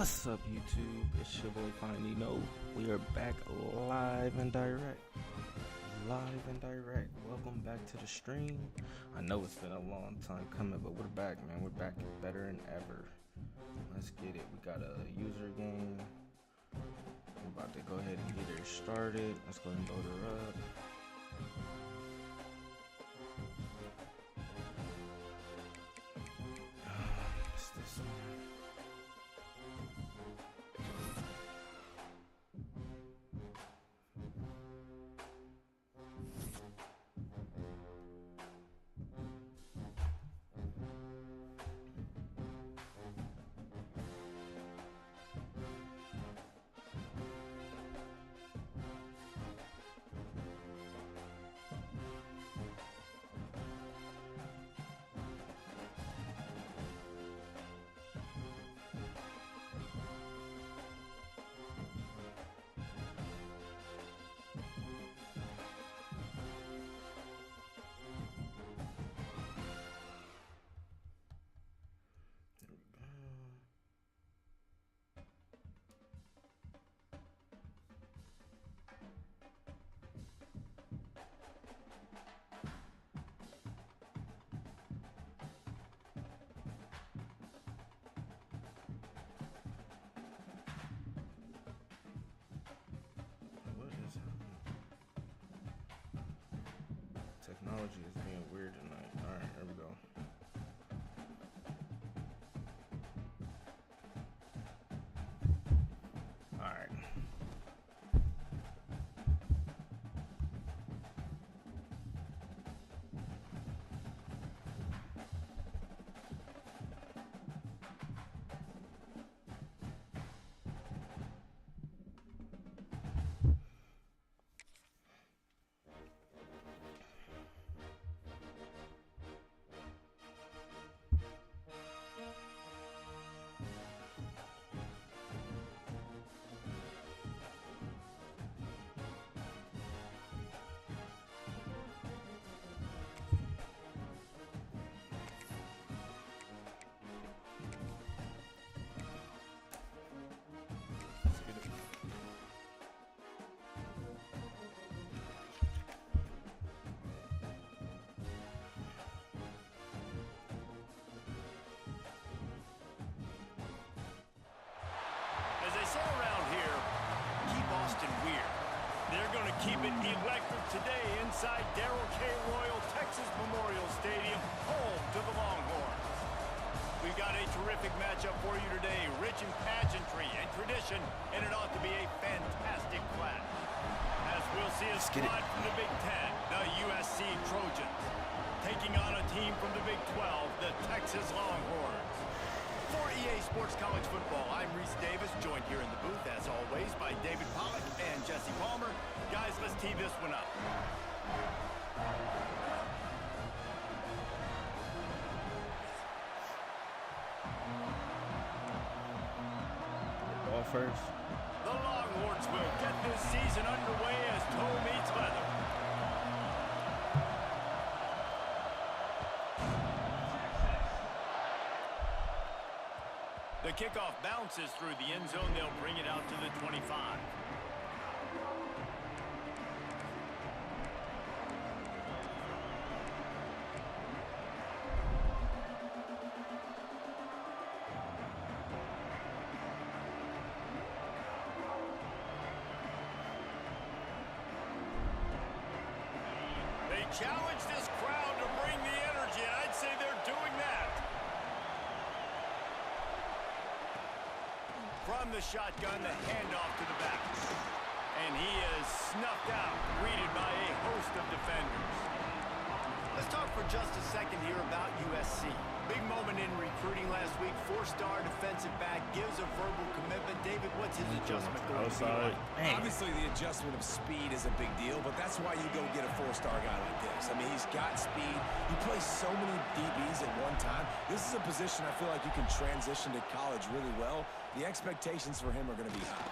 What's up, YouTube? It's your boy Finally Know. We are back live and direct. Welcome back to the stream. I know it's been a long time coming, but we're back, man. We're back better than ever. Let's get it. We got a user game. We're about to go ahead and get her started. Let's go ahead and load her up. It's this one. Technology is being weird tonight. Alright, here we go. Alright. They're going to keep it electric today inside Darrell K. Royal Texas Memorial Stadium, home to the Longhorns. We've got a terrific matchup for you today, rich in pageantry and tradition, and it ought to be a fantastic clash. As we'll see a squad from the Big Ten, the USC Trojans, taking on a team from the Big 12, the Texas Longhorns. For EA Sports College Football, I'm Reese Davis, joined here in the booth, as always, by David Pollack and Jesse Palmer. Guys, let's tee this one up. Ball first. The Longhorns will get this season underway as toe meets leather. The kickoff bounces through the end zone. They'll bring it out to the 25. They challenge this crowd to bring the energy, and I'd say they're doing that. From the shotgun, the handoff to the back. And he is snuffed out, greeted by a host of defenders. Let's talk for just a second here about USC. Big moment in recruiting last week. Four-star defensive back gives a verbal commitment. David, what's his adjustment going to be like? Obviously, the adjustment of speed is a big deal, but that's why you go get a four-star guy like this. I mean, he's got speed. He plays so many DBs at one time. This is a position I feel like you can transition to college really well. The expectations for him are going to be high.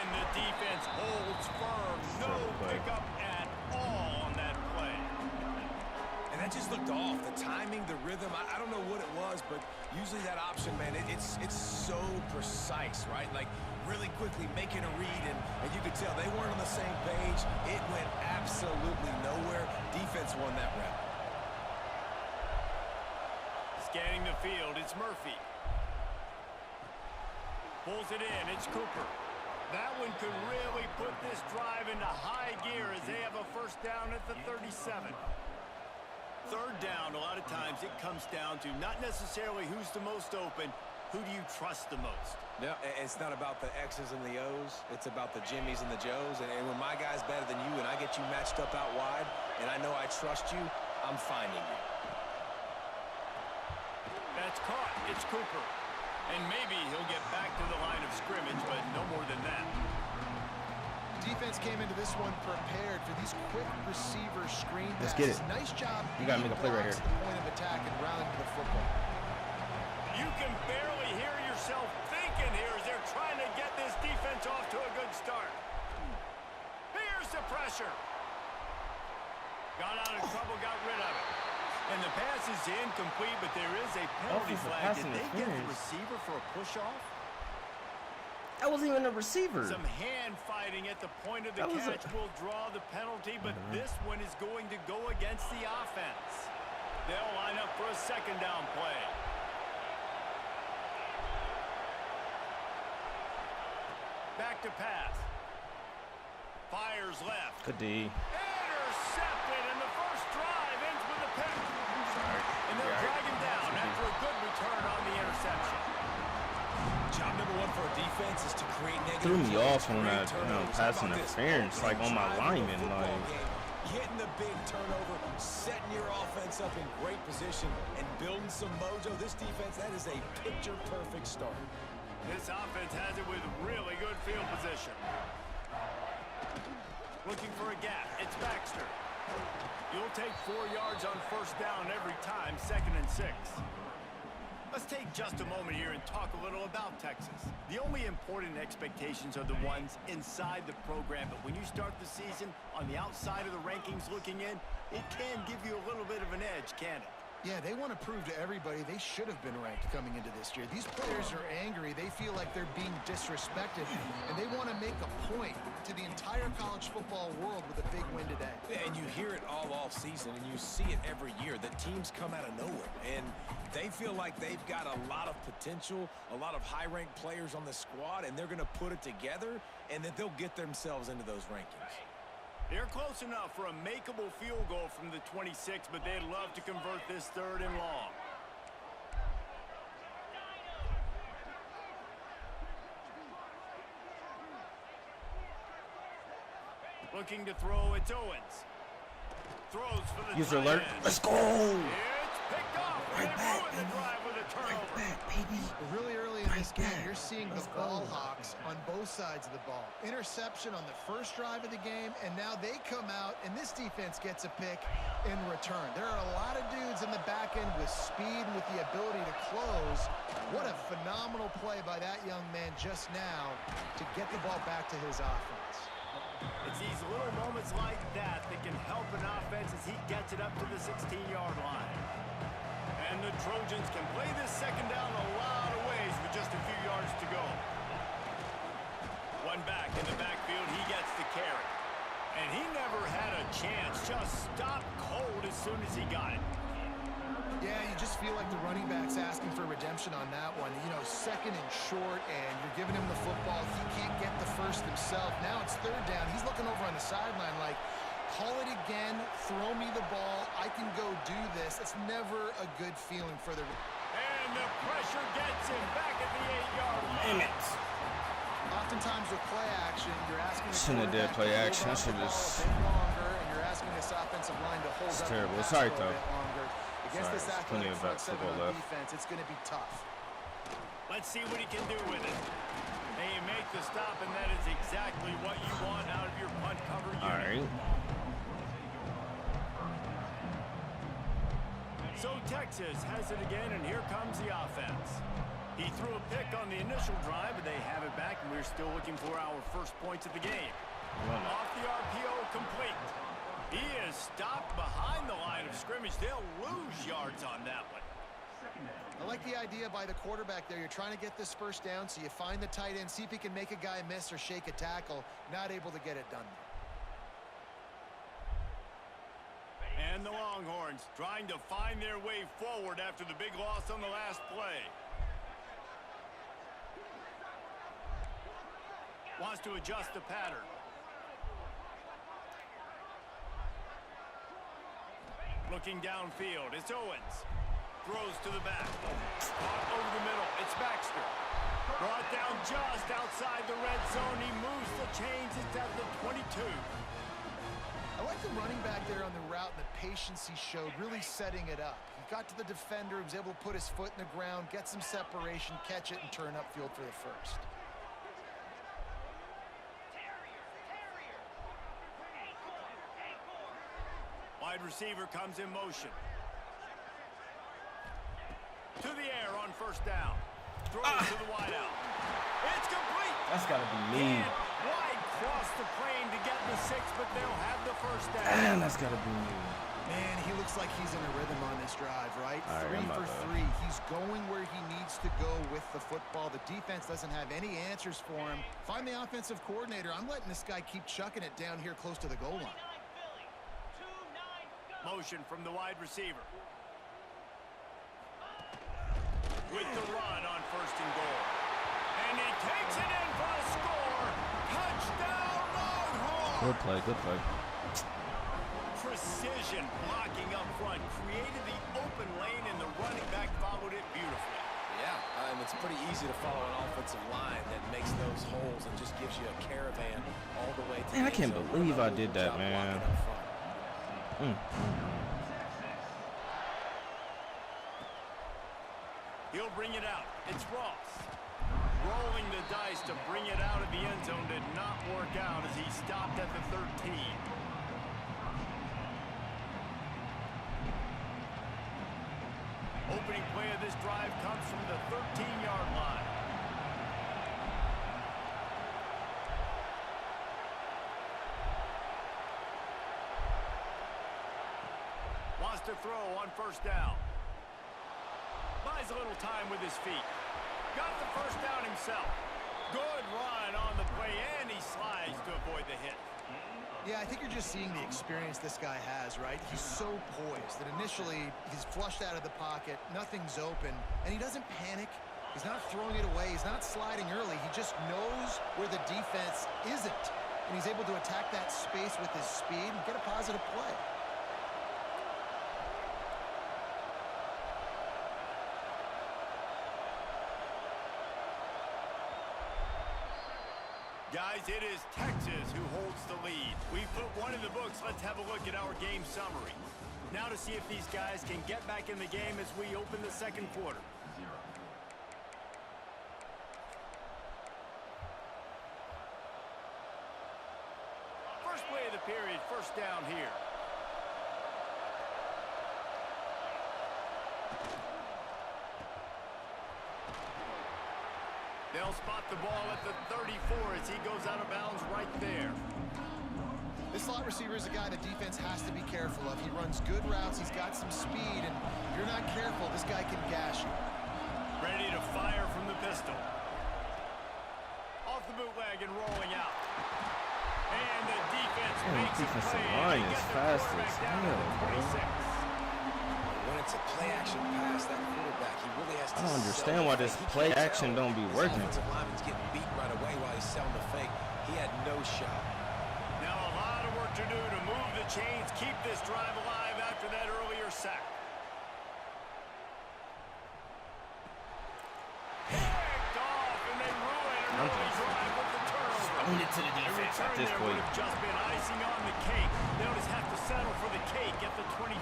And the defense holds firm. No pickup at all on that play. And And that just looked off. The timing, the rhythm, I don't know what it was, but usually that option, man, it's so precise, right? Like, really quickly making a read, and you could tell they weren't on the same page. It went absolutely nowhere. Defense won that round. Scanning the field, it's Murphy. Pulls it in, it's Cooper. That one could really put this drive into high gear as they have a first down at the 37. Third down, a lot of times it comes down to not necessarily who's the most open, who do you trust the most? No, it's not about the X's and the O's. It's about the Jimmies and the Joes. And when my guy's better than you and I get you matched up out wide and I know I trust you, I'm finding you. That's caught. It's Cooper. And maybe he'll get back to the line of scrimmage, but no more than that. Defense came into this one prepared for these quick receiver screen passes. Let's get it. Nice job. You gotta make a play right here. To the point of attack and rounding the football. You can barely hear yourself thinking here as they're trying to get this defense off to a good start. Here's the pressure. Got out of trouble, got rid of it. And the pass is incomplete, but there is a penalty flag. Did they get the receiver for a push-off? That wasn't even a receiver. Some hand fighting at the point of the catch will draw the penalty, but this one is going to go against the offense. They'll line up for a second down play. Back to pass. Fires left. Good D. Intercepted, and the first drive ends with a penalty. And they'll drag him down after a good return on the interception. Job number one for a defense is to create negative. Threw me off on that pass interference, like on my lineman, like getting the big turnover, setting your offense up in great position, and building some mojo. This defense, that is a picture-perfect start. This offense has it with really good field position. Looking for a gap. It's Baxter. You'll take 4 yards on first down every time, 2nd and 6. Let's take just a moment here and talk a little about Texas. The only important expectations are the ones inside the program, but when you start the season on the outside of the rankings looking in, it can give you a little bit of an edge, can it? Yeah, they want to prove to everybody they should have been ranked coming into this year. These players are angry. They feel like they're being disrespected, and they want to make a point to the entire college football world with a big win today. Yeah, and you hear it all season, and you see it every year, that teams come out of nowhere, and they feel like they've got a lot of potential, a lot of high-ranked players on the squad, and they're going to put it together, and that they'll get themselves into those rankings. They're close enough for a makeable field goal from the 26, but they'd love to convert this 3rd and long. Looking to throw, it's Owens. Throws for the user alert. Let's go. It's picked off. Right back, the drive with a turnover. Right back, baby. Really early in this game, you're seeing the ball hawks on both sides of the ball. Interception on the first drive of the game, and now they come out, and this defense gets a pick in return. There are a lot of dudes in the back end with speed and with the ability to close. What a phenomenal play by that young man just now to get the ball back to his offense. It's these little moments like that that can help an offense as he gets it up to the 16-yard line. And the Trojans can play this second down a lot of ways with just a few yards to go. One back in the backfield, he gets the carry. And he never had a chance, just stopped cold as soon as he got it. Yeah, you just feel like the running back's asking for redemption on that one. You know, 2nd and short, and you're giving him the football. He can't get the first himself. Now it's 3rd down. He's looking over on the sideline like, call it again, throw me the ball, I can go do this. It's never a good feeling for the... And the pressure gets him back at the 8-yard line. Damn it. Oftentimes with play action, you're asking... Shouldn't have did play action. I should just... longer, and you're asking this offensive line to hold It's up terrible. the Sorry, pass a though. bit longer. Against this Plenty athletic of front seven football on left. defense, it's going to be tough. Let's see what he can do with it. They make the stop, and that is exactly what you want out of your punt cover unit. All right. So Texas has it again, and here comes the offense. He threw a pick on the initial drive, but they have it back, and we're still looking for our first points of the game. Off the RPO, complete. He is stopped behind the line of scrimmage. They'll lose yards on that one. I like the idea by the quarterback there. You're trying to get this first down, so you find the tight end, see if he can make a guy miss or shake a tackle. Not able to get it done. And the Longhorns trying to find their way forward after the big loss on the last play. Wants to adjust the pattern. Looking downfield, it's Owens. Throws to the back. Over the middle, it's Baxter. Brought down just outside the red zone. He moves the chains. It's at the 22. I like the running back there on the route and the patience he showed, really setting it up. He got to the defender, he was able to put his foot in the ground, get some separation, catch it, and turn upfield for the first. Wide receiver comes in motion. To the air on first down. Throws to the wideout. It's complete. That's got to be me. Wide cross the plane to get the 6, but they'll have the first down. Damn, that's got to be me. Man, he looks like he's in a rhythm on this drive, right? All right, 3 for 3. He's going where he needs to go with the football. The defense doesn't have any answers for him. Find the offensive coordinator. I'm letting this guy keep chucking it down here close to the goal line. Motion from the wide receiver. With the run on first and goal. And he takes it in for a score. Touchdown, Longhorns! Good play, good play. Precision blocking up front. Created the open lane, and the running back followed it beautifully. Yeah, and it's pretty easy to follow an offensive line that makes those holes and just gives you a caravan all the way to Man, I the can't end zone. believe I did that, man. He'll bring it out. It's Ross. Rolling the dice to bring it out of the end zone did not work out as he stopped at the 13. Opening play of this drive comes from the 13-yard line. Wants to throw on first down. Buys a little time with his feet. Got the first down himself. Good run on the play, and he slides to avoid the hit. Yeah, I think you're just seeing the experience this guy has, right? He's so poised that initially he's flushed out of the pocket, nothing's open, and he doesn't panic. He's not throwing it away. He's not sliding early. He just knows where the defense isn't, and he's able to attack that space with his speed and get a positive play. Guys, it is Texas who holds the lead. We've put one in the books. Let's have a look at our game summary. Now to see if these guys can get back in the game as we open the second quarter. First play of the period, first down here. They'll spot the ball at the 34 as he goes out of bounds right there. This slot receiver is a guy the defense has to be careful of. He runs good routes. He's got some speed, and if you're not careful, this guy can gash you. Ready to fire from the pistol. Off the bootleg and rolling out. And the defense makes a play. Line is fast as hell, bro. When it's a play-action pass, that quarterback, he really has to I don't understand why this play action don't be working. His offensive lineman's getting beat right away while he's selling the fake. He had no shot. Now a lot of work to do to move the chains, keep this drive alive after that earlier sack. Picked off, and they ruin an early drive with the turnover. Own it to the defense at this There would point. have just been icing on the cake. They'll just have to settle for the cake at the 23.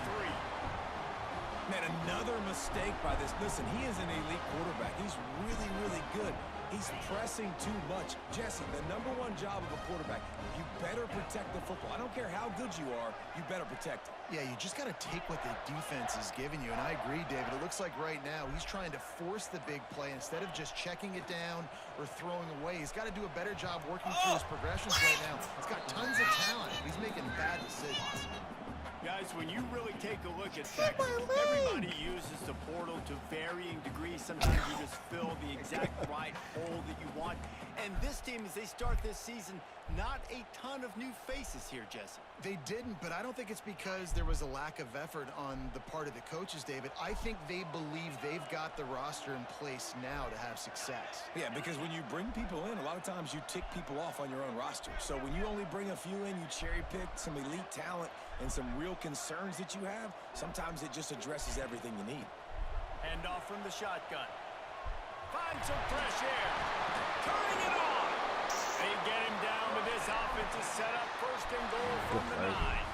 Man, another mistake by this. Listen, he is an elite quarterback. He's really, really good. He's pressing too much. Jesse, the #1 job of a quarterback, you better protect the football. I don't care how good you are, you better protect it. Yeah, you just got to take what the defense is giving you. And I agree, David. It looks like right now he's trying to force the big play instead of just checking it down or throwing away. He's got to do a better job working through his progressions right now. He's got tons of talent. He's making bad decisions. Guys, when you really take a look at Texas, everybody uses the portal to varying degrees. Sometimes you just fill the exact right hole that you want. And this team, as they start this season, not a ton of new faces here, Jesse. They didn't, but I don't think it's because there was a lack of effort on the part of the coaches, David. I think they believe they've got the roster in place now to have success. Yeah, because when you bring people in, a lot of times you tick people off on your own roster. So when you only bring a few in, you cherry pick some elite talent and some real concerns that you have, sometimes it just addresses everything you need. Hand off from the shotgun. Find some fresh air. Turning it on. They get him down, but this offense is set up 1st and goal from the 9.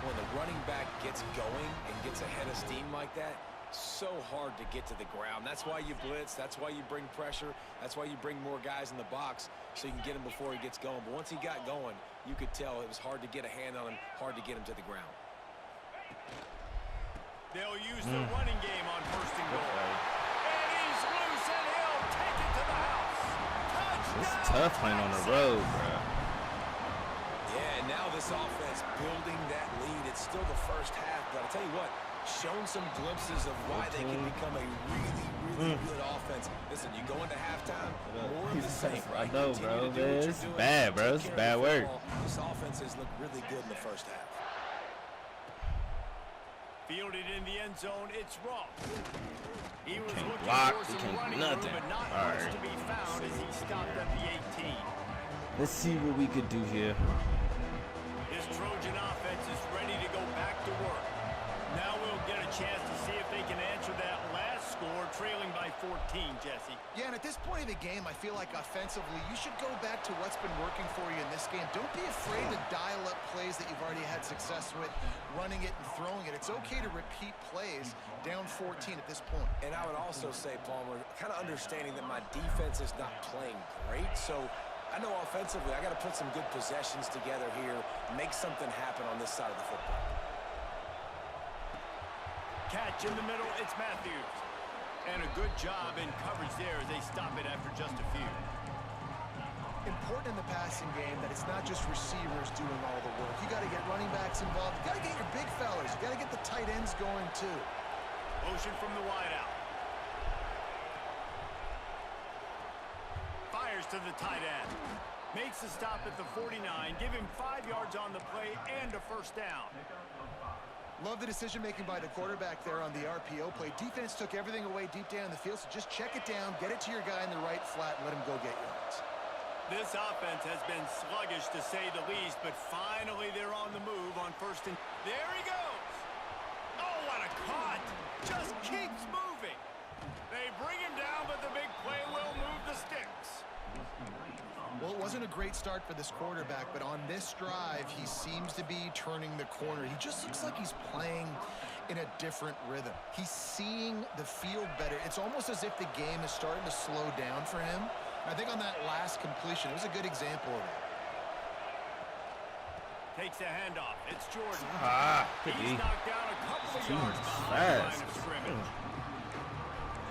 When the running back gets going and gets ahead of steam like that, so hard to get to the ground. That's why you blitz. That's why you bring pressure. That's why you bring more guys in the box so you can get him before he gets going. But once he got going, you could tell it was hard to get a hand on him, hard to get him to the ground. They'll use the running game on 1st and goal. And he's loose, and he'll take it to the house. Touchdown! It's tough playing on the road, bro. Yeah, and now this offense building that lead. It's still the first half, but I'll tell you what, shown some glimpses of why they can become a really good offense. Listen, you go into halftime, more of the same, right? I know, bro. It's bad, bro. It's bad work. This offense has looked really good in the first half. Fielded in the end zone, it's Ross. He was Can't looking block, for he some can't do running nothing. room, but not All much right. to be found as he stopped at the 18. Let's see what we could do here. His Trojan offense is ready to go back to work. Now we'll get a chance to see if they can answer that last score, trailing by 14, Jesse. Yeah, and at this point of the game, I feel like offensively, you should go back to what's been working for you in this game. Don't be afraid to dial up plays that you've already had success with, running it and throwing it. It's okay to repeat plays down 14 at this point. And I would also say, Palmer, kind of understanding that my defense is not playing great, so I know offensively I got to put some good possessions together here, make something happen on this side of the football. Catch in the middle, it's Matthews. And a good job in coverage there as they stop it after just a few. Important in the passing game that it's not just receivers doing all the work. You got to get running backs involved. You got to get your big fellas. You got to get the tight ends going too. Motion from the wideout. Fires to the tight end. Makes the stop at the 49. Give him 5 yards on the play and a 1st down. Love the decision-making by the quarterback there on the RPO play. Defense took everything away deep down the field, so just check it down, get it to your guy in the right flat, and let him go get yards. This offense has been sluggish to say the least, but finally they're on the move on 1st and... There he goes! Oh, what a cut! Just keeps moving. They bring him down, but the big play will move the sticks. Well, it wasn't a great start for this quarterback, but on this drive, he seems to be turning the corner. He just looks like he's playing in a different rhythm. He's seeing the field better. It's almost as if the game is starting to slow down for him. I think on that last completion, it was a good example of that. Takes a handoff. It's Jordan. He's knocked down a couple of yards behind the line of scrimmage.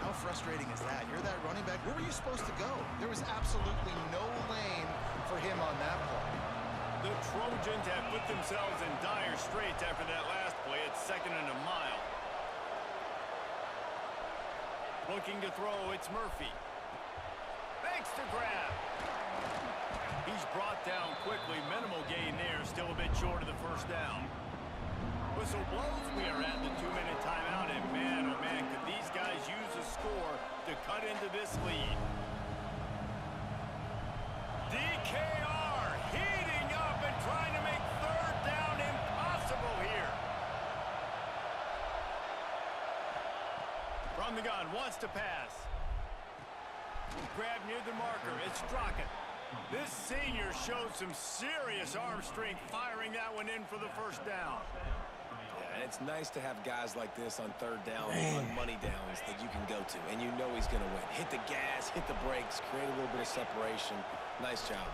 How frustrating is that? You're that running back. Where were you supposed to go? There was absolutely no lane for him on that play. The Trojans have put themselves in dire straits after that last play. It's 2nd and a mile. Looking to throw, it's Murphy. Thanks to grab. He's brought down quickly. Minimal gain there. Still a bit short of the 1st down. Whistle blows. We are at the 2-minute timeout, and man, oh man, could these guys use a score to cut into this lead. DKR heating up and trying to make 3rd down impossible here. From the gun, wants to pass. Grab near the marker, it's Strockett. This senior showed some serious arm strength firing that one in for the 1st down. And it's nice to have guys like this on 3rd down, on money downs that you can go to, and you know he's going to win. Hit the gas, guys hit the brakes, create a little bit of separation. Nice job.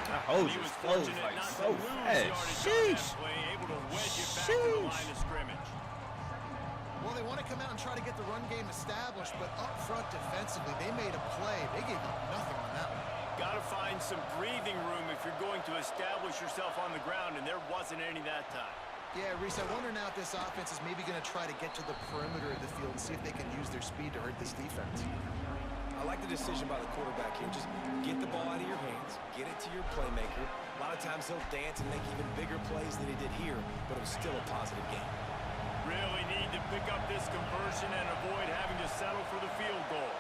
That hose is closed like so fast. Sheesh. Able to wedge it back to the line of scrimmage. Well, they want to come out and try to get the run game established, but up front defensively, they made a play. They gave up nothing on that one. Got to find some breathing room if you're going to establish yourself on the ground, and there wasn't any that time. Yeah, Reese, I wonder now if this offense is maybe going to try to get to the perimeter of the field and see if they can use their speed to hurt this defense. I like the decision by the quarterback here. Just get the ball out of your hands, get it to your playmaker. A lot of times he'll dance and make even bigger plays than he did here, but it was still a positive game. Really need to pick up this conversion and avoid having to settle for the field goal.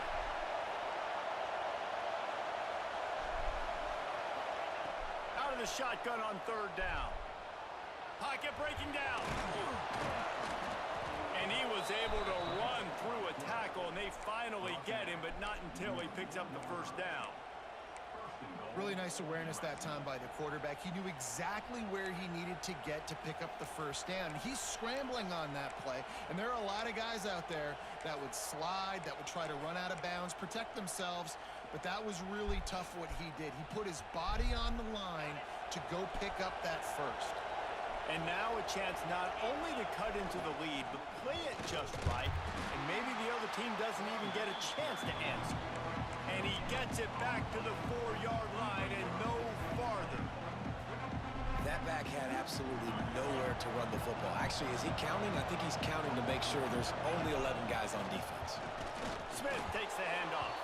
Out of the shotgun on third down. Pocket breaking down. And he was able to run through a tackle, and they finally get him, but not until he picks up the first down. Really nice awareness that time by the quarterback. He knew exactly where he needed to get to pick up the first down. He's scrambling on that play, and there are a lot of guys out there that would slide, that would try to run out of bounds, protect themselves, but that was really tough what he did. He put his body on the line to go pick up that first. And now a chance not only to cut into the lead, but play it just right, and maybe the other team doesn't even get a chance to answer. And he gets it back to the 4-yard line and no farther. That back had absolutely nowhere to run the football. Actually, is he counting? I think he's counting to make sure there's only 11 guys on defense. Smith takes the handoff.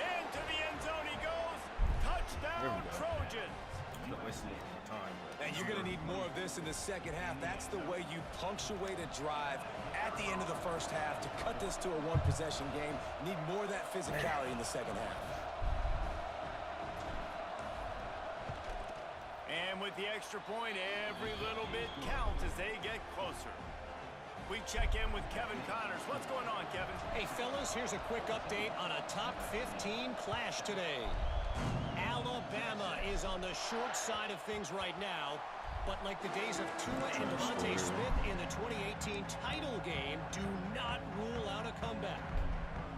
Into the end zone he goes. Touchdown, Trojans. I'm not wasting any time. And you're going to need more of this in the second half. That's the way you punctuate a drive at the end of the first half to cut this to a one-possession game. Need more of that physicality in the second half. And with the extra point, every little bit counts as they get closer. We check in with Kevin Connors. What's going on, Kevin? Hey, fellas, here's a quick update on a top 15 clash today. Alabama is on the short side of things right now, but like the days of Tua and Devontae Smith in the 2018 title game, do not rule out a comeback.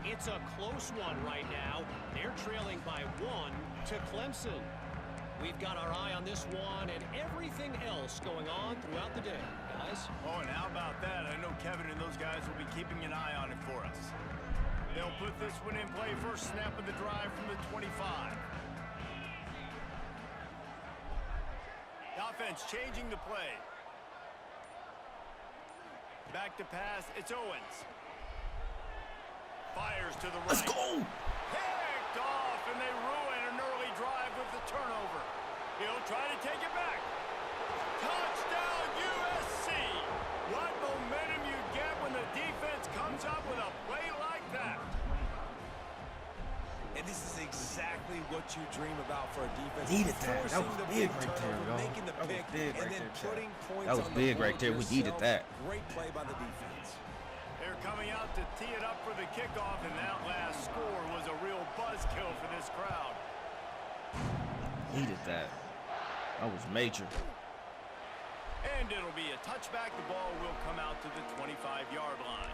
It's a close one right now. They're trailing by 1 to Clemson. We've got our eye on this one and everything else going on throughout the day, guys. Oh, and how about that? I know Kevin and those guys will be keeping an eye on it for us. They'll put this one in play. First snap of the drive from the 25. The offense changing the play. Back to pass. It's Owens. Fires to the right. Let's go! Picked off, and they ruin an early drive with the turnover. He'll try to take it back. Touchdown, USC! What momentum you get when the defense comes up with a play like that. And this is exactly what you dream about for a defense. Needed that. That was big right there, y'all. Making the pick, and then putting points that was on big the board right there. We needed yourself. that. Great play by the defense. They're coming out to tee it up for the kickoff, and that last score was a real buzzkill for this crowd. Needed that. That was major. And it'll be a touchback. The ball will come out to the 25-yard line.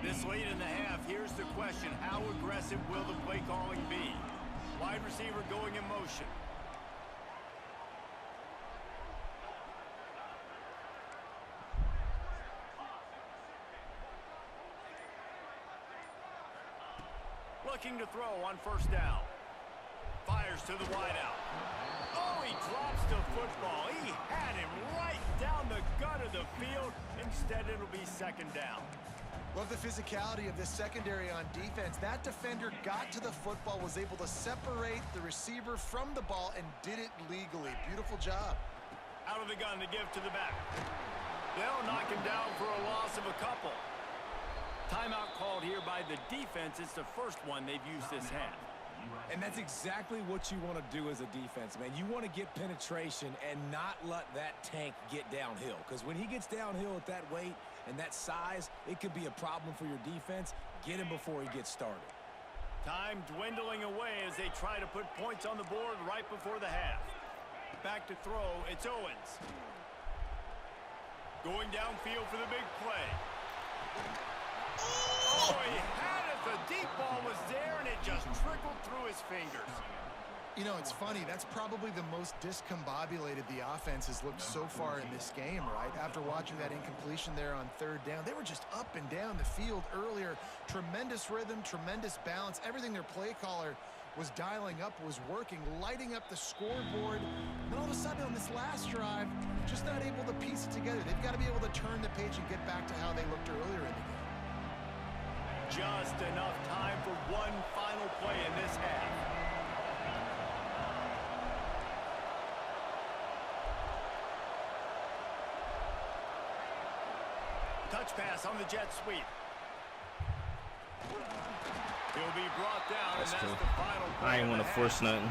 This late in the half, here's the question. How aggressive will the play calling be? Wide receiver going in motion. Looking to throw on first down. Fires to the wideout. Oh, he drops the football. He had him right down the gut of the field. Instead, it'll be second down. Love the physicality of this secondary on defense. That defender got to the football, was able to separate the receiver from the ball, and did it legally. Beautiful job. Out of the gun to give to the back. They'll knock him down for a loss of a couple. Timeout called here by the defense. It's the first one they've used this half. And that's exactly what you want to do as a defense, man. You want to get penetration and not let that tank get downhill. Because when he gets downhill at that weight and that size, it could be a problem for your defense. Get him before he gets started. Time dwindling away as they try to put points on the board right before the half. Back to throw, it's Owens. Going downfield for the big play. Oh, he had it. The deep ball was there, and it just trickled through his fingers. You know, it's funny. That's probably the most discombobulated the offense has looked so far in this game, right? After watching that incompletion there on third down, they were just up and down the field earlier. Tremendous rhythm, tremendous balance. Everything their play caller was dialing up was working, lighting up the scoreboard. And all of a sudden on this last drive, just not able to piece it together. They've got to be able to turn the page and get back to how they looked earlier in the game. Just enough time for one final play in this half. Touch pass on the jet sweep. He'll be brought down, That's and that's cool. the final play. I ain't want to force nothing.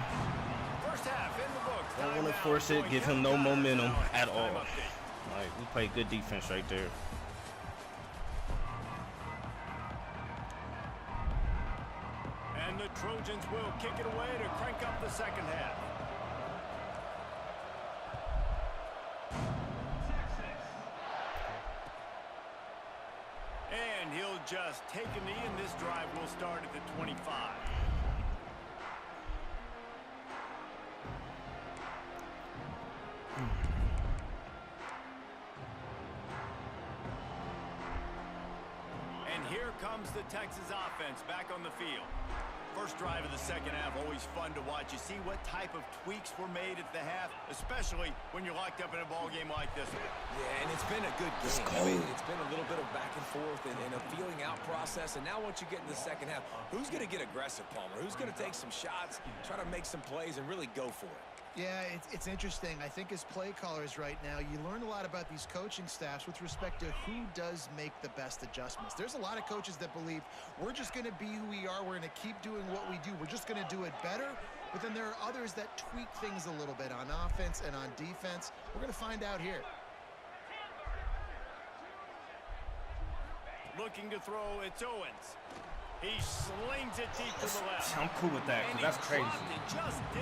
First half in the books. Don't want to force it, give him no momentum at all. Like, we played good defense right there. And the Trojans will kick it away to crank up the second half. And he'll just take a knee, and this drive will start at the 25. And here comes the Texas offense back on the field. First drive of the second half, always fun to watch. You see what type of tweaks were made at the half, especially when you're locked up in a ball game like this one. Yeah, and it's been a good game. I mean, it's been a little bit of back and forth and a feeling out process. And now once you get in the second half, who's going to get aggressive, Palmer? Who's going to take some shots, try to make some plays, and really go for it? Yeah, it's interesting. I think as play callers right now, you learn a lot about these coaching staffs with respect to who does make the best adjustments. There's a lot of coaches that believe we're just going to be who we are. We're going to keep doing what we do. We're just going to do it better. But then there are others that tweak things a little bit on offense and on defense. We're going to find out here. Looking to throw, it's Owens. He slings it deep to the left. I'm cool with that, because that's crazy.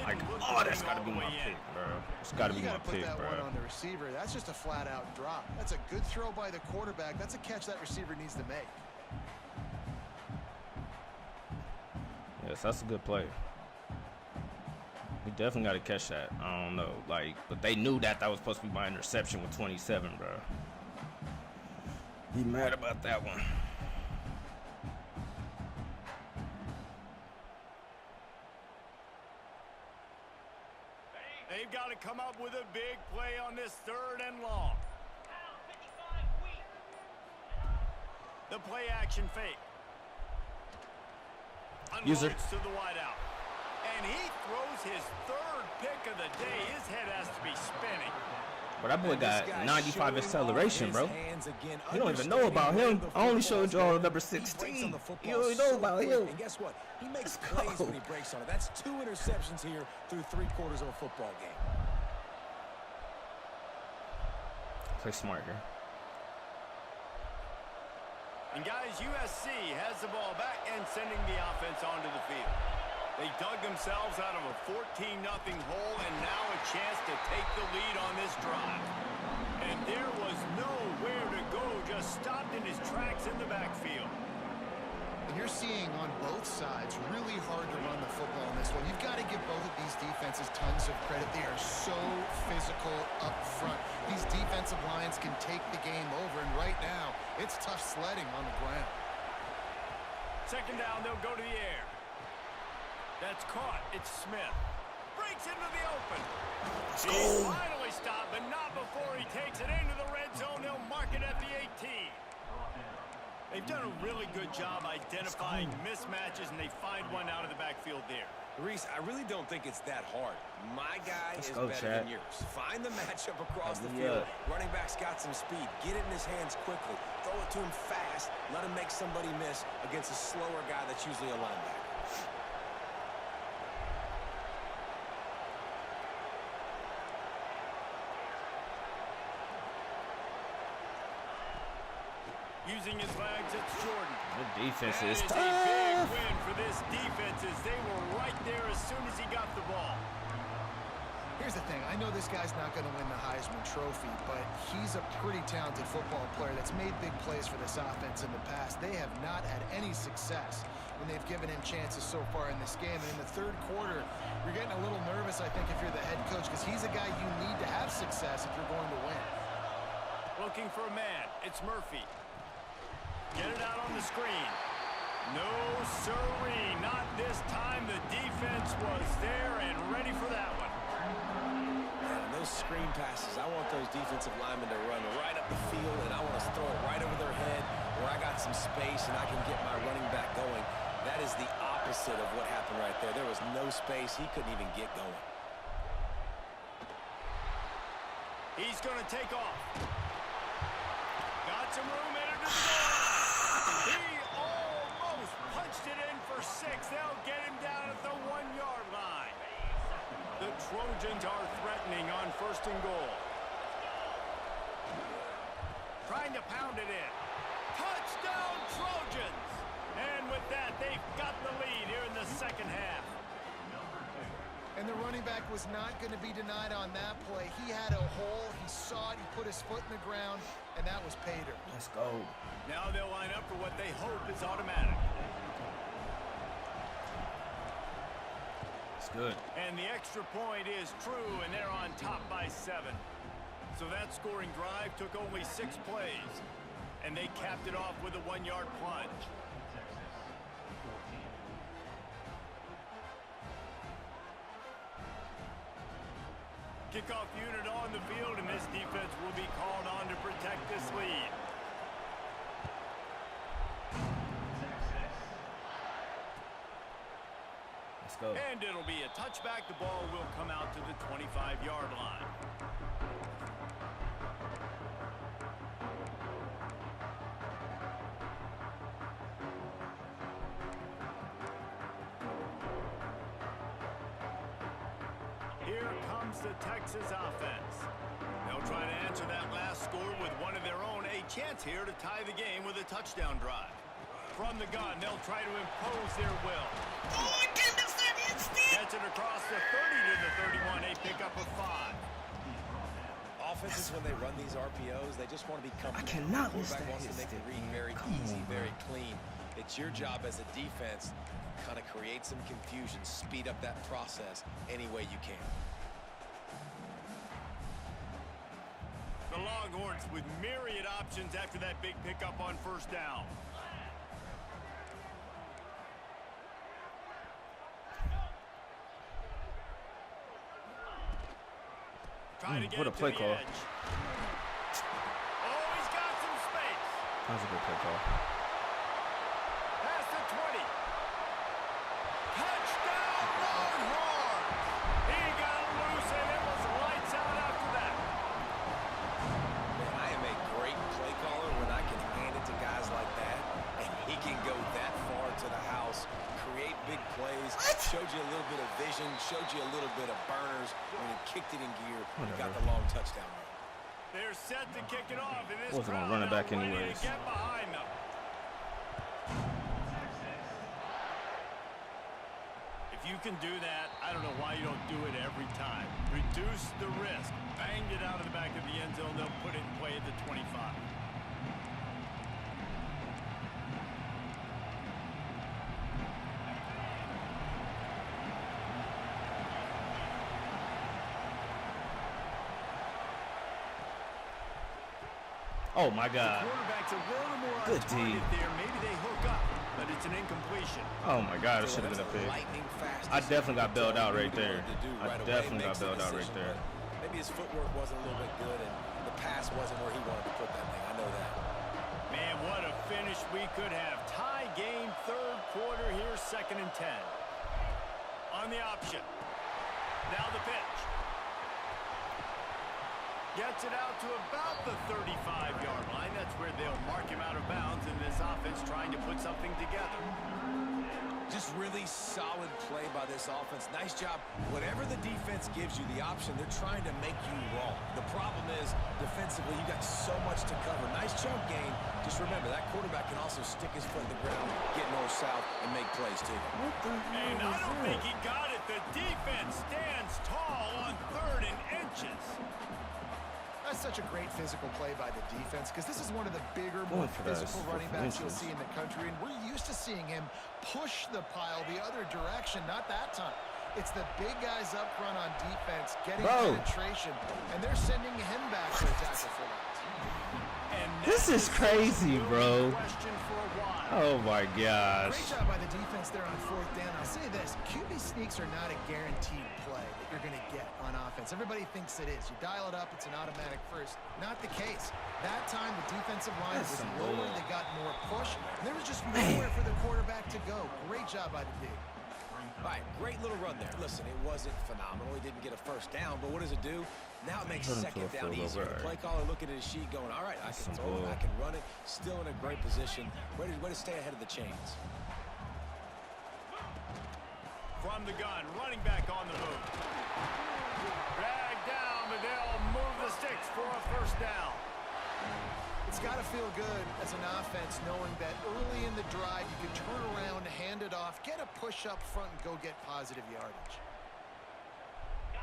Like, oh, that's got to be my pick, bro. It's got to be my pick, bro. You got to put that one on the receiver. That's just a flat-out drop. That's a good throw by the quarterback. That's a catch that receiver needs to make. Yes, that's a good play. We definitely got to catch that. I don't know, like, but they knew that was supposed to be my interception with 27, bro. He mad about that one. They've got to come up with a big play on this third and long. The play action fake. User. Unloads to the wideout. And he throws his third pick of the day. His head has to be spinning. But that boy got 95 acceleration, bro. You don't even know about him. I only showed y'all number 16. You don't know about him. And guess what? He makes plays when he breaks on it. That's 2 interceptions here through 3/4 of a football game. Play smart here. And guys, USC has the ball back and sending the offense onto the field. They dug themselves out of a 14-0 hole, and now a chance to take the lead on this drive. And there was nowhere to go, just stopped in his tracks in the backfield. And you're seeing on both sides really hard to run the football in this one. You've got to give both of these defenses tons of credit. They are so physical up front. These defensive lines can take the game over, and right now, it's tough sledding on the ground. Second down, they'll go to the air. That's caught. It's Smith. Breaks into the open. He's finally stopped, but not before he takes it into the red zone. They'll mark it at the 18. They've done a really good job identifying mismatches, and they find one out of the backfield there. Reese, I really don't think it's that hard. My guy is better than yours. Find the matchup across the field. Running back's got some speed. Get it in his hands quickly. Throw it to him fast. Let him make somebody miss against a slower guy that's usually a linebacker. Using his legs, it's Jordan. The defense is tough. A big win for this defense as they were right there as soon as he got the ball. Here's the thing. I know this guy's not going to win the Heisman Trophy, but he's a pretty talented football player that's made big plays for this offense in the past. They have not had any success when they've given him chances so far in this game. And in the third quarter, you're getting a little nervous, I think, if you're the head coach, because he's a guy you need to have success if you're going to win. Looking for a man. It's Murphy. Get it out on the screen. No, sirree. Not this time. The defense was there and ready for that one. Those screen passes, I want those defensive linemen to run right up the field, and I want to throw it right over their head where I got some space and I can get my running back going. That is the opposite of what happened right there. There was no space. He couldn't even get going. He's going to take off. Got some room in it to go. He almost punched it in for 6. They'll get him down at the 1-yard line. The Trojans are threatening on 1st and goal. Trying to pound it in. Touchdown, Trojans! And with that, they've got the lead here in the second half. And the running back was not going to be denied on that play. He had a hole. He saw it. He put his foot in the ground, and that was pay dirt. Let's go. Now they'll line up for what they hope is automatic. Good. And the extra point is true, and they're on top by 7. So that scoring drive took only 6 plays, and they capped it off with a 1-yard plunge. Kickoff unit on the field, and this defense will be called on to protect this lead. Go. And it'll be a touchback. The ball will come out to the 25-yard line. Here comes the Texas offense. They'll try to answer that last score with one of their own. A chance here to tie the game with a touchdown drive. From the gun, they'll try to impose their will. Oh, my goodness, that instant! Gets it across the 30 to the 31, a pickup of 5. Offenses, when they run these RPOs, they just want to be comfortable. I cannot miss that wants to make the read very easy, very clean. It's your job as a defense to kind of create some confusion, speed up that process any way you can. The Longhorns with myriad options after that big pickup on 1st down. What a play call. Oh, he's got some space. That was a good play call. Past the 20. Touchdown, Longhorns! He got loose, and it was lights out after that. Man, I am a great play caller when I can hand it to guys like that, and he can go that far to the house, create big plays, showed you a little bit of vision, showed you a little bit of burners. When he kicked it in gear, he got the long touchdown run. They're set to kick it off, and this Wasn't gonna crowd run it back ready to anyways. get behind them. If you can do that, I don't know why you don't do it every time. Reduce the risk. Banged it out of the back of the end zone. They'll put it in play at the 25. Oh my God. Quarterback's a little more Good on target D. there. Maybe they hook up, but it's an incompletion. Oh my God, it should have been a pick. I definitely got bailed out right there. I definitely got bailed out right there. Maybe his footwork wasn't a little bit good, and the pass wasn't where he wanted to put that thing. I know that. Man, what a finish we could have. Tie game, 3rd quarter here, 2nd and 10. On the option. Now the pitch. Gets it out to about the 35-yard line. That's where they'll mark him out of bounds in this offense trying to put something together. Just really solid play by this offense. Nice job. Whatever the defense gives you the option, they're trying to make you wrong. The problem is defense defensively, you got so much to cover. Nice chunk gain. Just remember, that quarterback can also stick his foot in the ground, get north-south, and make plays, too. What the hell And I is don't that? think he got it. The defense stands tall on 3rd and inches. That's such a great physical play by the defense because this is one of the bigger, Going more for that physical for running backs you'll inches. see in the country, and we're used to seeing him push the pile the other direction. Not that time. It's the big guys up front on defense getting penetration, and they're sending him back for a tackle for loss. And This is crazy, bro. Question for a while. Oh my gosh. Great job by the defense there on 4th down. I'll say this, QB sneaks are not a guaranteed play that you're going to get on offense. Everybody thinks it is. You dial it up, it's an automatic first. Not the case. That time, the defensive line That's was some lower. bull. They got more push. And there was just nowhere for the quarterback to go. Great job by the D. All right, great little run there. Listen, it wasn't phenomenal. He didn't get a first down, but what does it do? Now it makes Put him second to a down field easier. goal, The right. play caller looking at his sheet going, all right, I can Some throw it, bull. I can run it. Still in a great position. Way to stay ahead of the chains. From the gun, running back on the move. Dragged down, but they'll move the sticks for a first down. It's got to feel good as an offense knowing that early in the drive you can turn around, hand it off, get a push up front, and go get positive yardage.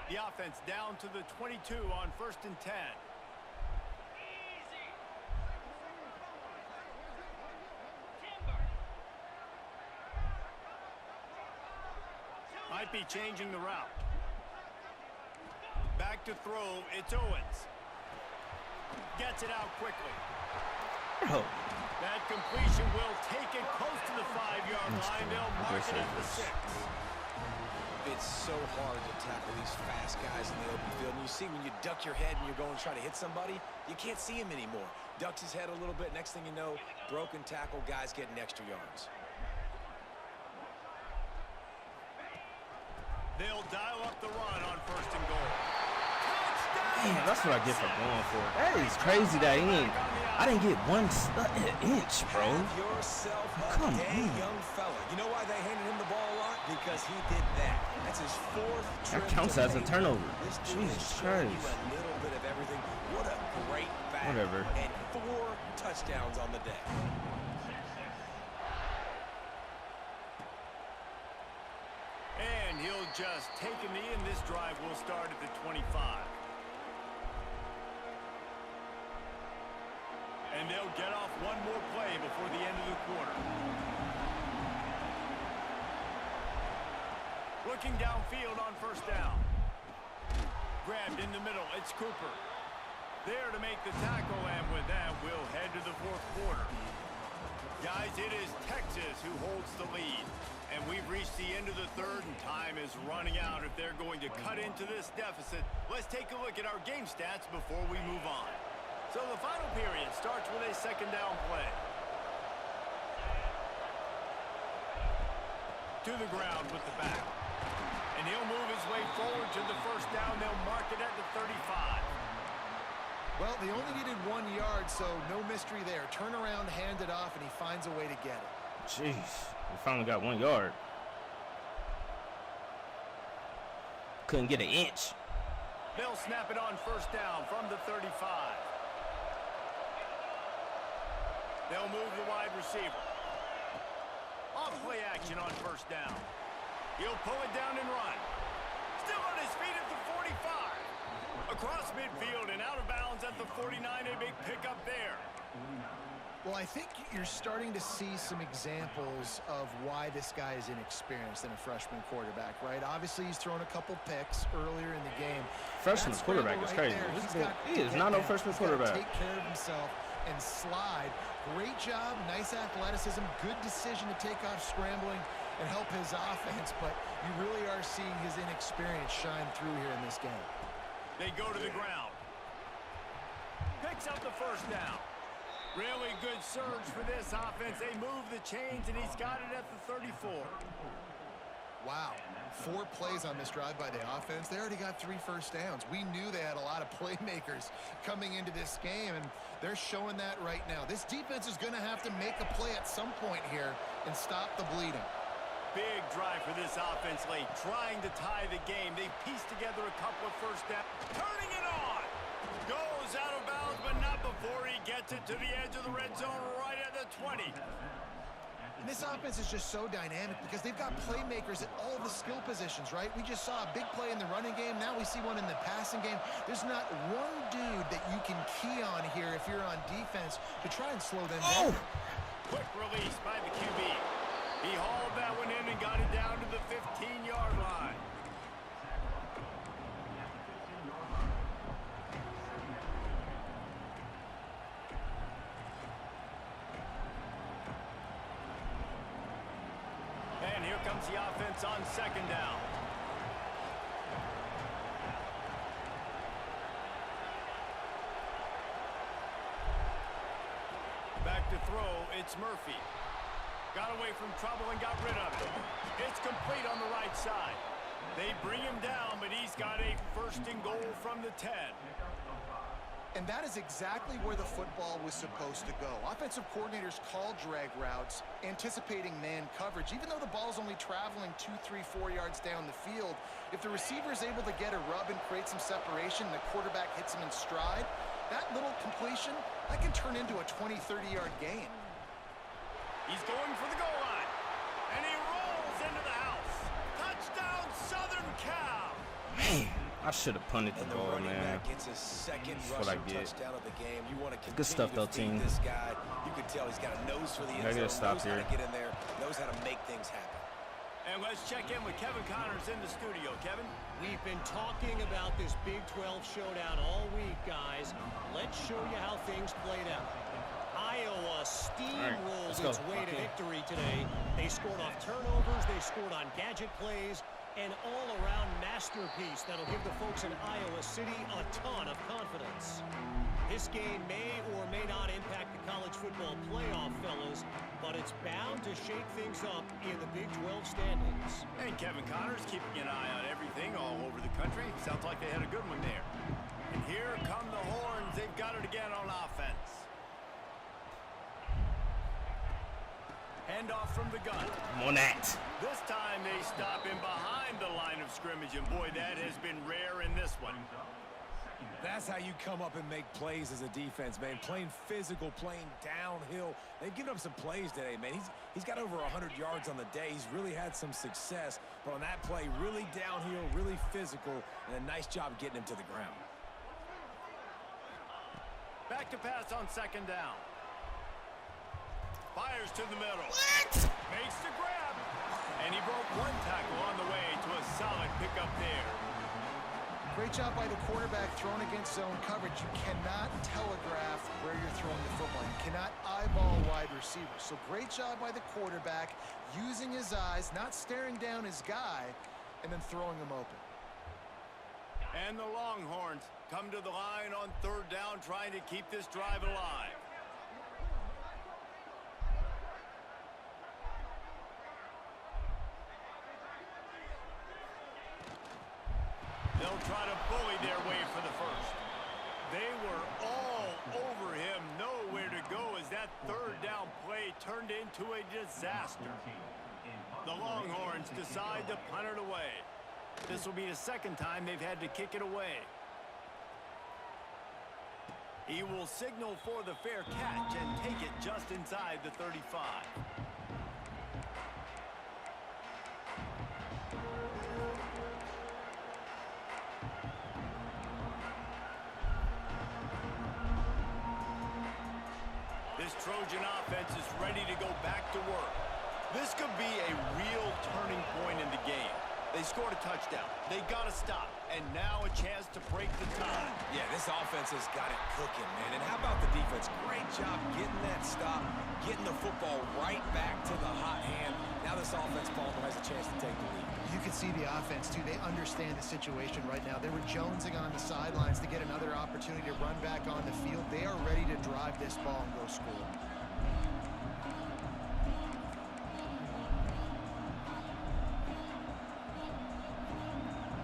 The offense down to the 22 on 1st and 10. Might be changing the route. Back to throw, it's Owens. Gets it out quickly. Bro. That completion will take it close to the 5-yard line. They'll mark it at the 6. It's so hard to tackle these fast guys in the open field. And you see when you duck your head and you're going to try to hit somebody, you can't see him anymore. Ducks his head a little bit. Next thing you know, broken tackle, guys getting extra yards. They'll dial up the run on 1st and goal. Damn, that's what I get for going for it. That is crazy that I didn't get one inch, bro. Have yourself a Come day, on. young fella. You know why they handed him the ball a lot? Because he did that. That's his 4th trip. That counts to as a make. turnover. This dude is Jesus showing you Christ. a little bit of everything. What a great back. Whatever. And 4 touchdowns on the day. And he'll just take a knee, and this drive will start at the 25. And they'll get off one more play before the end of the quarter. Looking downfield on 1st down. Grabbed in the middle, it's Cooper. There to make the tackle, and with that, we'll head to the 4th quarter. Guys, it is Texas who holds the lead. And we've reached the end of the 3rd, and time is running out if they're going to cut into this deficit. Let's take a look at our game stats before we move on. So the final period starts with a 2nd down play. To the ground with the back. And he'll move his way forward to the 1st down. They'll mark it at the 35. Well, they only needed 1 yard, so no mystery there. Turn around, hand it off, and he finds a way to get it. Jeez. We finally got 1 yard. Couldn't get an inch. They'll snap it on 1st down from the 35. They'll move the wide receiver. Off play action on 1st down. He'll pull it down and run. Still on his feet at the 45. Across midfield and out of bounds at the 49. A big pickup there. Well, I think you're starting to see some examples of why this guy is inexperienced in a freshman quarterback, right? Obviously, he's thrown a couple picks earlier in the game. Freshman That quarterback is scramble crazy. there, This he's is- got he to is get not no there. freshman He's gotta quarterback. Take care of himself and slide. Great job, nice athleticism, good decision to take off scrambling and help his offense, but you really are seeing his inexperience shine through here in this game. They go to the ground. Picks up the 1st down. Really good surge for this offense. They move the chains, and he's got it at the 34. Wow, 4 plays on this drive by the offense. They already got 3 first downs. We knew they had a lot of playmakers coming into this game, and they're showing that right now. This defense is going to have to make a play at some point here and stop the bleeding. Big drive for this offense late, trying to tie the game. They pieced together a couple of 1st downs. Turning it on. Goes out of bounds, before he gets it to the edge of the red zone right at the 20. And this offense is just so dynamic because they've got playmakers at all the skill positions, right? We just saw a big play in the running game. Now we see one in the passing game. There's not one dude that you can key on here if you're on defense to try and slow them down. Quick release by the QB. He hauled that one in and got it down to the 15-yard line. And here comes the offense on second down. Back to throw, it's Murphy. Got away from trouble and got rid of it. It's complete on the right side. They bring him down, but he's got a first and goal from the 10. And that is exactly where the football was supposed to go. Offensive coordinators call drag routes, anticipating man coverage. Even though the ball's only traveling 2, 3, 4 yards down the field, if the receiver is able to get a rub and create some separation and the quarterback hits him in stride, that little completion, that can turn into a 20, 30-yard gain. He's going for the goal line. And he rolls into the house. Touchdown, Southern Cal. Man, I should have punted the ball, running man. back gets his second That's what I rushing get. touchdown of the game. You want to continue Good stuff, though, to feed team. this guy. You can tell he's got a nose for the end Gotta get a zone, stop knows how here. to get in there, knows how to make things happen. And let's check in with Kevin Connors in the studio. Kevin? We've been talking about this Big 12 showdown all week, guys. Let's show you how things played out. Iowa steamrolled its way to victory today. They scored off turnovers, they scored on gadget plays, an all-around masterpiece that'll give the folks in Iowa City a ton of confidence. This game may or may not impact the college football playoff, fellas, but it's bound to shake things up in the Big 12 standings. And Kevin Connors keeping an eye on everything all over the country. Sounds like they had a good one there. And here come the Horns. They've got it again on offense. Handoff from the gun. I'm on that. This time they stop him behind the line of scrimmage, and boy, that has been rare in this one. That's how you come up and make plays as a defense, man. Playing physical, playing downhill. They've given up some plays today, man. He's got over 100 yards on the day. He's really had some success. But on that play, really downhill, really physical, and a nice job getting him to the ground. Back to pass on second down. Fires to the middle. What? Makes the grab. And he broke one tackle on the way to a solid pickup there. Great job by the quarterback throwing against zone coverage. You cannot telegraph where you're throwing the football. You cannot eyeball wide receivers. So great job by the quarterback using his eyes, not staring down his guy, and then throwing him open. And the Longhorns come to the line on third down, trying to keep this drive alive. They'll try to bully their way for the first. They were all over him, nowhere to go as that third down play turned into a disaster. The Longhorns decide to punt it away. This will be the second time they've had to kick it away. He will signal for the fair catch and take it just inside the 35. This Trojan offense is ready to go back to work. This could be a real turning point in the game. They scored a touchdown. They got to stop. And now a chance to break the tie. Yeah, this offense has got it cooking, man. And how about the defense? Great job getting that stop, getting the football right back to the hot hand. Now this offense, Palmer, has a chance to take the lead. You can see the offense, too. They understand the situation right now. They were jonesing on the sidelines to get another opportunity to run back on the field. They are ready to drive this ball and go score.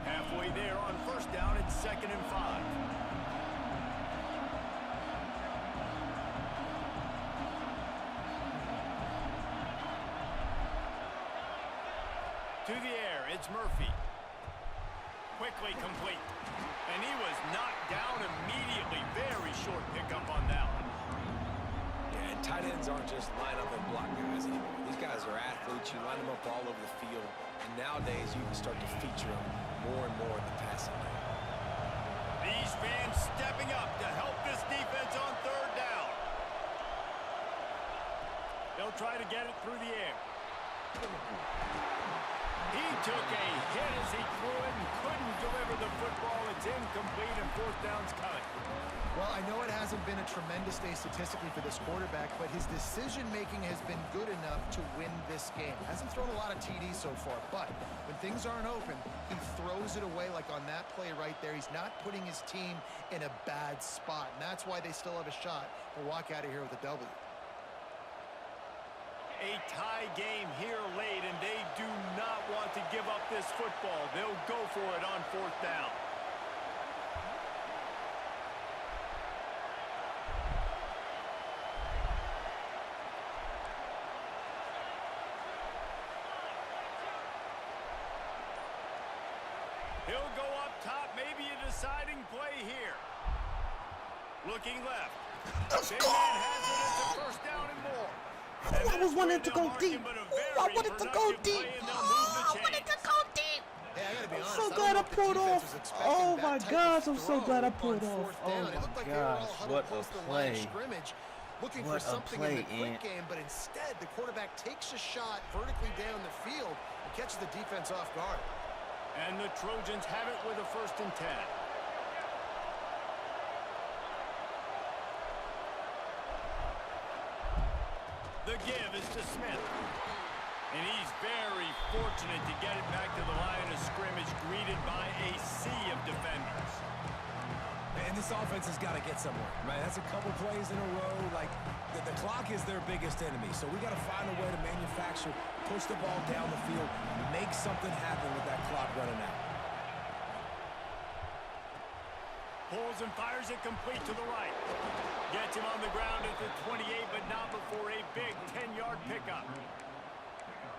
Halfway there on first down, it's 2nd and 5. To the air, it's Murphy. Quickly complete. And he was knocked down immediately. Very short pickup on that one. aren't just line up and block guys anymore. These guys are athletes. You line them up all over the field. And nowadays, you can start to feature them more and more in the passing game. These fans stepping up to help this defense on third down. They'll try to get it through the air. He took a hit as he threw it and couldn't deliver the football. It's incomplete and fourth down's coming. Well, I know it hasn't been a tremendous day statistically for this quarterback, but his decision-making has been good enough to win this game. Hasn't thrown a lot of TDs so far, but when things aren't open, he throws it away like on that play right there. He's not putting his team in a bad spot, and that's why they still have a shot to walk out of here with a W. A tie game here late, and they do not want to give up this football. They'll go for it on fourth down. He'll go up top, maybe a deciding play here. Looking left. Let's Big go! man has it. It's a first down and more. I was wanting to go deep. I wanted to go deep. I wanted to go deep. Hey, I gotta be honest, So I don't glad know I if the pulled defense off. was expecting Oh that my type of gosh, I'm so throw glad I on pulled off. fourth down. Oh It looked like my they were all gosh, huddled what a close to the line of play. scrimmage, looking What for a something play, in the quick Ant. game, but instead the quarterback takes a shot vertically down the field and catches the defense off guard. And the Trojans have it with a 1st and 10. The give is to Smith. And he's very fortunate to get it back to the line of scrimmage, greeted by a sea of defenders. And this offense has got to get somewhere, right? That's a couple plays in a row. Like, the clock is their biggest enemy. So we got to find a way to manufacture, push the ball down the field, make something happen with that clock running out. Pulls and fires it complete to the right. Gets him on the ground at the 28, but not before a big 10-yard pickup.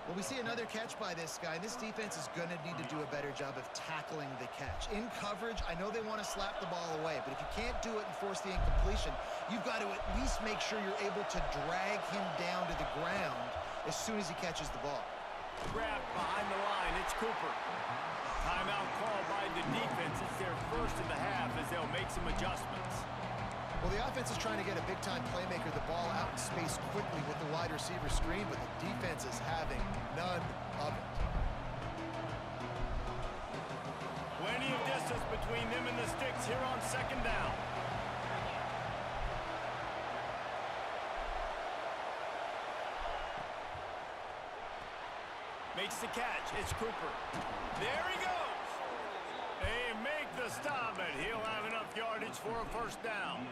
Well, we see another catch by this guy. This defense is going to need to do a better job of tackling the catch. In coverage, I know they want to slap the ball away, but if you can't do it and force the incompletion, you've got to at least make sure you're able to drag him down to the ground as soon as he catches the ball. Grabbed behind the line, it's Cooper. Timeout called by the defense. It's their first of the half as they'll make some adjustments. Well, the offense is trying to get a big-time playmaker the ball out in space quickly with the wide receiver screen, but the defense is having none of it. Plenty of distance between them and the sticks here on 2nd down. Makes the catch. It's Cooper. There he goes. They make the stop, and he'll have enough yardage for a 1st down.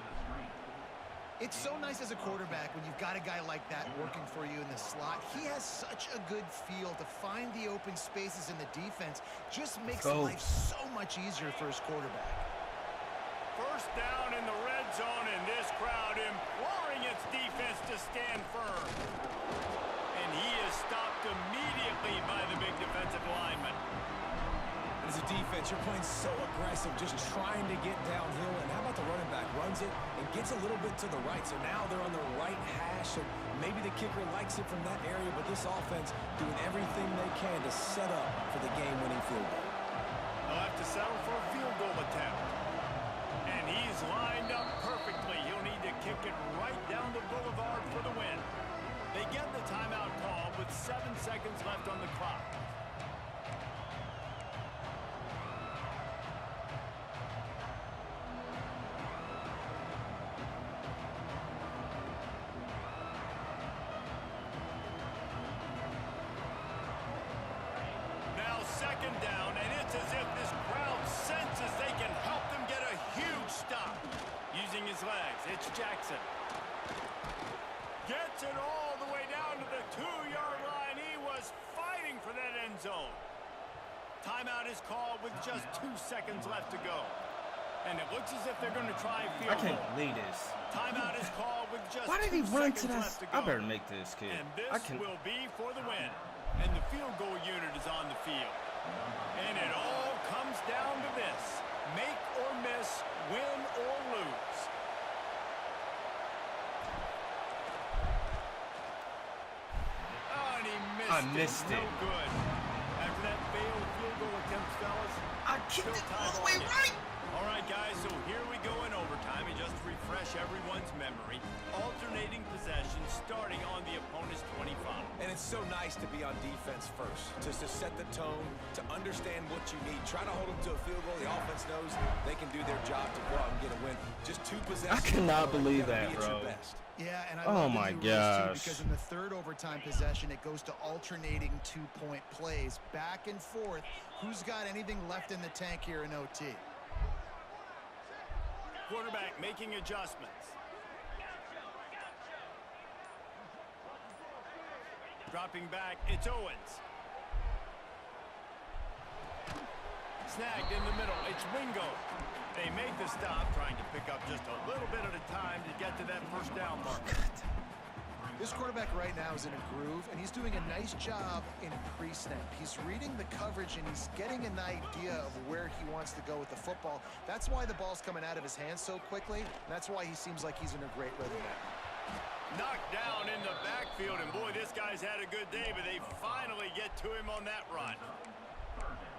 It's so nice as a quarterback when you've got a guy like that working for you in the slot. He has such a good feel to find the open spaces in the defense. Just makes life so much easier for his quarterback. 1st down in the red zone, and this crowd imploring its defense to stand firm. And he is stopped immediately by the big defensive lineman. As a defense, you're playing so aggressive, just trying to get downhill. And how about the running back? Runs it and gets a little bit to the right. So now they're on the right hash, and maybe the kicker likes it from that area. But this offense doing everything they can to set up for the game-winning field goal. They'll have to settle for a field goal attempt. And he's lined up perfectly. He'll need to kick it right down the boulevard for the win. They get the timeout call with 7 seconds left on the clock. Now 2nd down, and it's as if this crowd senses they can help them get a huge stop. Using his legs, it's Jackson. Gets it all the way down to the 2-yard line. He was fighting for that end zone. Timeout is called with just 2 seconds left to go. And it looks as if they're going to try field I can't goal. believe this. Timeout is called with just Why did 2 he run seconds to that? left to go. I better make this, kid. And this I can. will be for the win. And the field goal unit is on the field. And it all comes down to this. Make or miss, win. win or lose. I missed it. No good. After that failed field goal attempt, fellas, I kicked still it time all the way on it. right. All right, guys, so here we go in overtime. And just to refresh everyone's memory, alternating possession starting on the opponent's 25. And it's so nice to be on defense first, just to set the tone, to understand what you need. Try to hold them to a field goal. The offense knows they can do their job to go out and get a win. Just 2 possessions. I cannot believe You gotta that, be at your bro. best. Yeah, and I Oh love my the new rules, too, gosh. because in the third overtime possession, it goes to alternating 2-point plays, back and forth. Who's got anything left in the tank here in OT? Quarterback making adjustments. Dropping back, it's Owens. Snagged in the middle, it's Wingo. They make the stop, trying to pick up just a little bit at a time to get to that first down mark. This quarterback right now is in a groove, and he's doing a nice job in pre-snap. He's reading the coverage, and he's getting an idea of where he wants to go with the football. That's why the ball's coming out of his hands so quickly, and that's why he seems like he's in a great rhythm now. Knocked down in the backfield, and boy, this guy's had a good day, but they finally get to him on that run.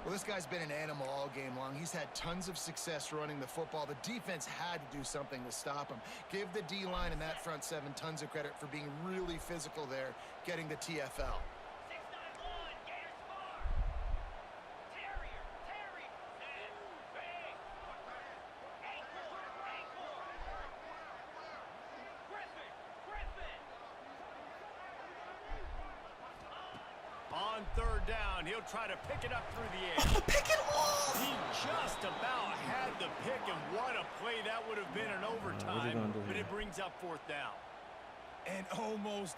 Well, this guy's been an animal all game long. He's had tons of success running the football. The defense had to do something to stop him. Give the D-line and that front seven tons of credit for being really physical there, getting the TFL. On third down, he'll try to pick it up through the air. Oh, pick it off. He just about had the pick, and what a play that would have been in overtime, but it brings up fourth down. And almost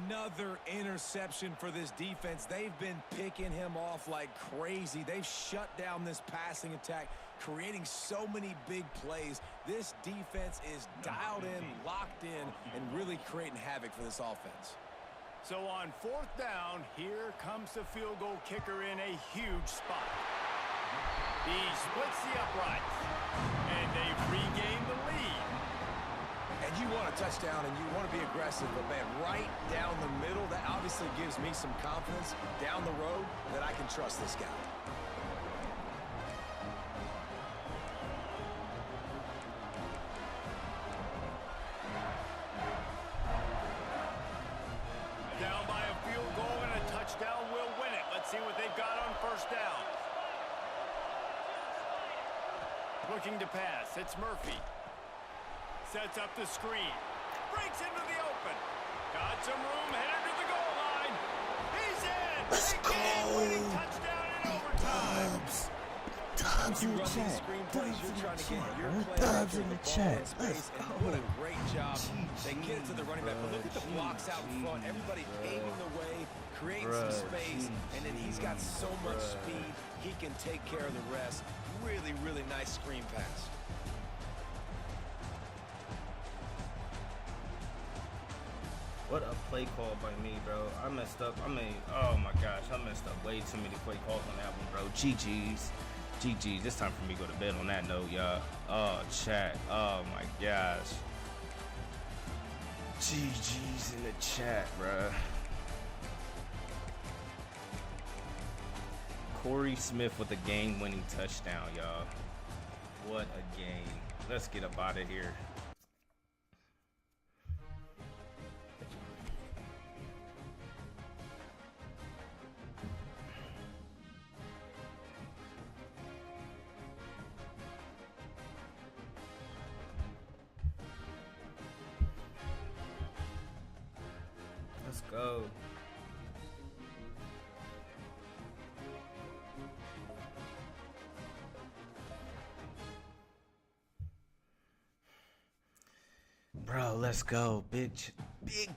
another interception for this defense. They've been picking him off like crazy. They've shut down this passing attack, creating so many big plays. This defense is dialed in, locked in, and really creating havoc for this offense. So on fourth down, here comes the field goal kicker in a huge spot. He splits the uprights, and they've regained the lead. And you want a touchdown, and you want to be aggressive, but, man, right down the middle, that obviously gives me some confidence down the road that I can trust this guy. Down by a field goal and a touchdown will win it. Let's see what they've got on first down. Looking to pass, it's Murphy. Sets up the screen. Breaks into the open. Got some room, headed to the goal line. He's in! Let's go. Winning touchdown in overtime. Dubs You in the run these chat. screen Dubs plays, in you're the trying to get chat, your bro. play Dubs after in the ball chat. space, Let's and go. what a great job. They get it to the running back, but look at the blocks out in front. Everybody paving the way, creating some space, and then he's got so much speed, he can take care of the rest. Really, really nice screen pass. What a play call by me, bro. I messed up. I mean, oh my gosh, I messed up way too many play calls on that one, bro. GG's. GG's. This time for me to go to bed on that note, y'all. Oh, chat. Oh my gosh. GG's in the chat, bro. Corey Smith with a game-winning touchdown, y'all. What a game. Let's get up out of here. Let's go. Bro, let's go. Big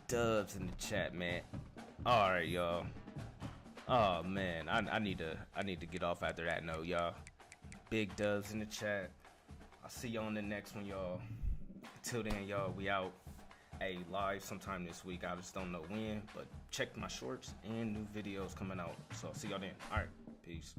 dubs in the chat, man. All right, y'all. Oh man, I need to get off after that note, y'all. Big dubs in the chat. I'll see y'all on the next one, y'all. Until then, y'all, we out. Hey, live sometime this week. I just don't know when, but check my shorts and new videos coming out. So I'll see y'all then. All right, peace.